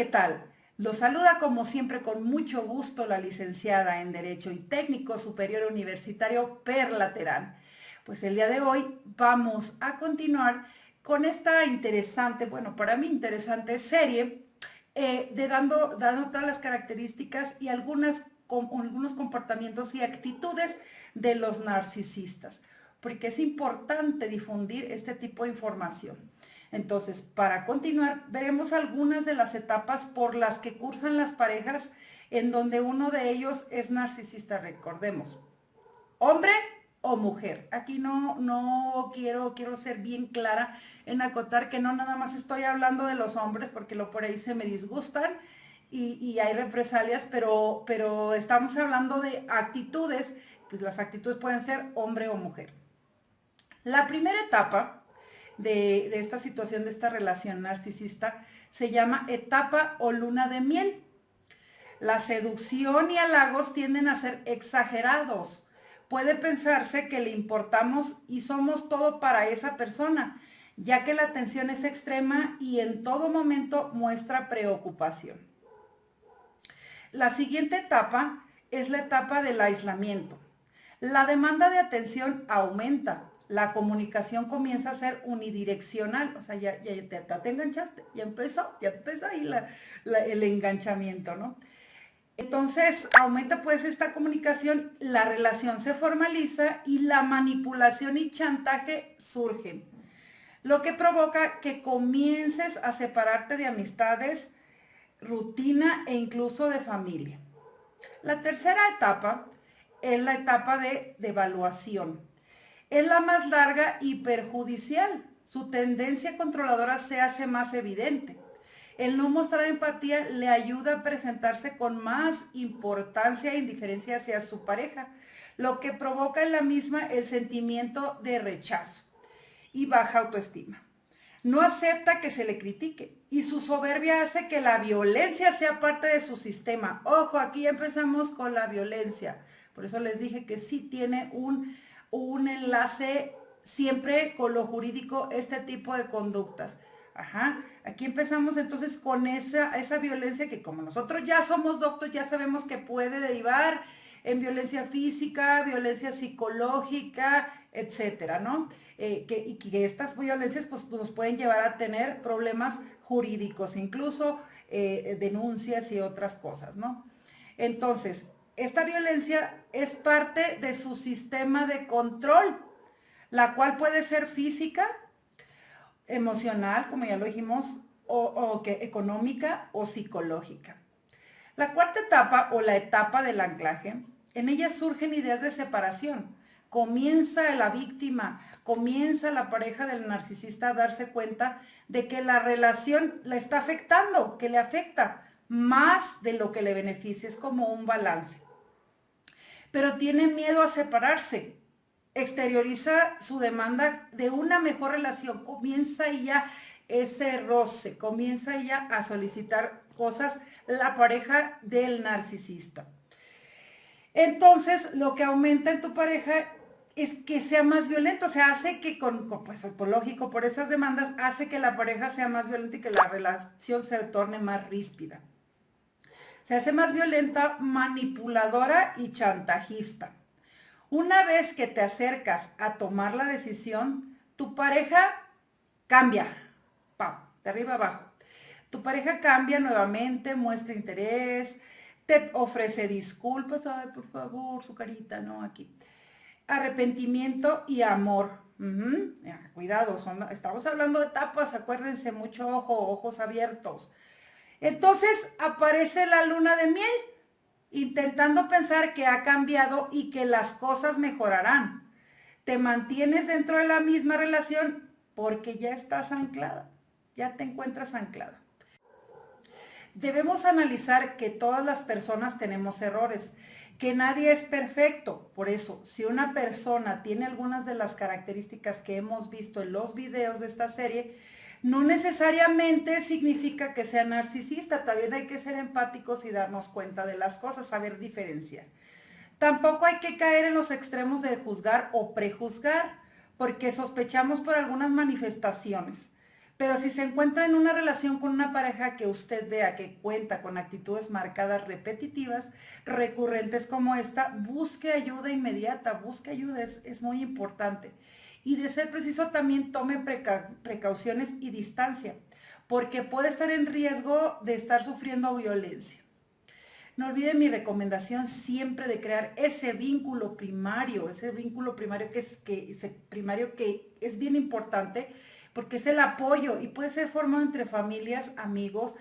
¿qué tal? Los saluda como siempre con mucho gusto la licenciada en Derecho y Técnico Superior Universitario Perla Terán. Pues el día de hoy vamos a continuar con esta interesante, bueno, para mí interesante serie dando todas las características y algunos comportamientos y actitudes de los narcisistas, porque es importante difundir este tipo de información. Entonces, para continuar, veremos algunas de las etapas por las que cursan las parejas en donde uno de ellos es narcisista, recordemos. Hombre o mujer. Aquí no quiero ser bien clara en acotar que no nada más estoy hablando de los hombres, porque por ahí se me disgustan y hay represalias, pero estamos hablando de actitudes, pues las actitudes pueden ser hombre o mujer. La primera etapa de esta situación, de esta relación narcisista, se llama etapa o luna de miel. La seducción y halagos tienden a ser exagerados. Puede pensarse que le importamos y somos todo para esa persona, ya que la atención es extrema y en todo momento muestra preocupación. La siguiente etapa es la etapa del aislamiento. La demanda de atención aumenta, la comunicación comienza a ser unidireccional, o sea, ya te enganchaste, ya empezó ahí el enganchamiento, ¿no? Entonces aumenta pues esta comunicación, la relación se formaliza y la manipulación y chantaje surgen, lo que provoca que comiences a separarte de amistades, rutina e incluso de familia. La tercera etapa es la etapa de evaluación. Es la más larga y perjudicial. Su tendencia controladora se hace más evidente. El no mostrar empatía le ayuda a presentarse con más importancia e indiferencia hacia su pareja, lo que provoca en la misma el sentimiento de rechazo y baja autoestima. No acepta que se le critique y su soberbia hace que la violencia sea parte de su sistema. Ojo, aquí empezamos con la violencia. Por eso les dije que sí tiene un enlace siempre con lo jurídico este tipo de conductas. Ajá, aquí empezamos entonces con esa violencia que como nosotros ya somos doctores, ya sabemos que puede derivar en violencia física, violencia psicológica, etcétera, ¿no? Y que estas violencias pues, nos pueden llevar a tener problemas jurídicos, incluso denuncias y otras cosas, ¿no? Entonces, esta violencia es parte de su sistema de control, la cual puede ser física, emocional, como ya lo dijimos, o económica o psicológica. La cuarta etapa o la etapa del anclaje, en ella surgen ideas de separación. Comienza la víctima, comienza la pareja del narcisista a darse cuenta de que la relación la está afectando, que le afecta más de lo que le beneficia, es como un balance. Pero tiene miedo a separarse, exterioriza su demanda de una mejor relación, comienza ya ese roce, comienza ya a solicitar cosas la pareja del narcisista. Entonces, lo que aumenta en tu pareja es que sea más violento, o sea, hace que pues por lógico, por esas demandas, hace que la pareja sea más violenta y que la relación se torne más ríspida. Se hace más violenta, manipuladora y chantajista. Una vez que te acercas a tomar la decisión, tu pareja cambia, de arriba abajo. Tu pareja cambia nuevamente, muestra interés, te ofrece disculpas, ay, por favor, su carita, no, aquí. Arrepentimiento y amor. Cuidado, estamos hablando de etapas, acuérdense, mucho ojo, ojos abiertos. Entonces aparece la luna de miel, intentando pensar que ha cambiado y que las cosas mejorarán. Te mantienes dentro de la misma relación porque ya estás anclada, ya te encuentras anclada. Debemos analizar que todas las personas tenemos errores, que nadie es perfecto. Por eso, si una persona tiene algunas de las características que hemos visto en los videos de esta serie, no necesariamente significa que sea narcisista. También hay que ser empáticos y darnos cuenta de las cosas, saber diferenciar. Tampoco hay que caer en los extremos de juzgar o prejuzgar, porque sospechamos por algunas manifestaciones. Pero si se encuentra en una relación con una pareja que usted vea que cuenta con actitudes marcadas repetitivas, recurrentes como esta, busque ayuda inmediata, busque ayuda, es muy importante. Y de ser preciso también tome precauciones y distancia, porque puede estar en riesgo de estar sufriendo violencia. No olviden mi recomendación siempre de crear ese vínculo primario que es bien importante porque es el apoyo y puede ser formado entre familias, amigos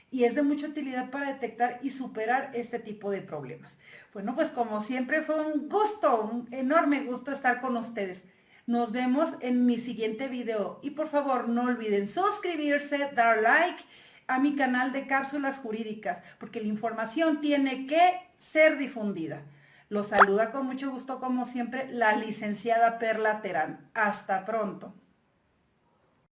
y es de mucha utilidad para detectar y superar este tipo de problemas. Bueno, pues como siempre fue un gusto, un enorme gusto estar con ustedes. Nos vemos en mi siguiente video y por favor no olviden suscribirse, dar like a mi canal de cápsulas jurídicas, porque la información tiene que ser difundida. Los saluda con mucho gusto, como siempre, la licenciada Perla Terán. Hasta pronto.